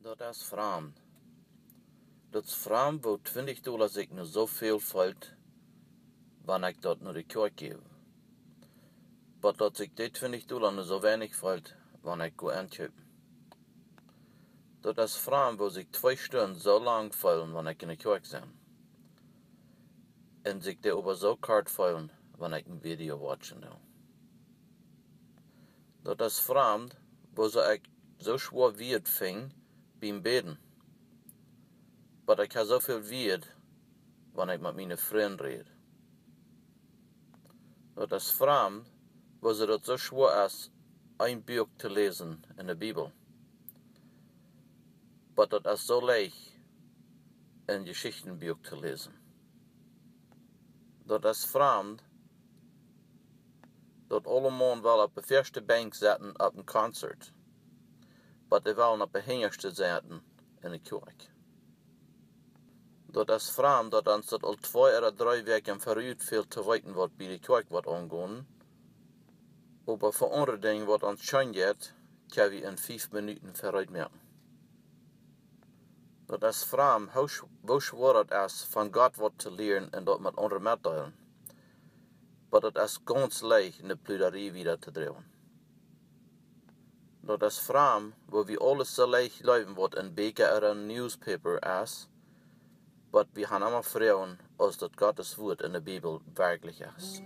Dat is vreemd. Dat is vreemd, wo $20 ik nu zoveel valt, wanneer ik dat naar de kerk geef. Maar dat ik die $20 nu zo weinig valt, wanneer ik go aankopen. Dat is vreemd, wo zich 2 Stunden zo lang vallen, wanneer ik in de kerk ben. En zich die aber zo kort vallen, wanneer ik een video watchen doe. Dat is vreemd, wo ik zo schwer wierd ving, beim Beten. Maar ik heb zoveel wierd, wanneer ik met mijn vrienden red. Dat is vreemd, wo ze dat zo schwer is, een boek te lezen in de Bibel. Maar dat is zo leicht, een Geschichtenbuch te lezen. Dat is vreemd, dat alle mensen wel op de eerste bank zitten op een concert. Maar die willen op de hinterste zitten in de kerk. Dat is vreemd, dat ons dat al 2 oder 3 weken vooruit veel te weten wordt bij de kerk wat aangaan. Aber voor andere dingen wat ons schon gaat, kan we in 5 minuten vooruit merken. Dat is vreemd, hoe schwer het is van God wat te leren en dat met anderen middelen. Maar dat is ganz leicht in de pleuderie wieder te drijven. Dat is vreemd, wo we alles zo leicht leven wat een beker oder een newspaper is, maar we gaan immer vragen, als dat Gottes woord in de Bibel werkelijk is.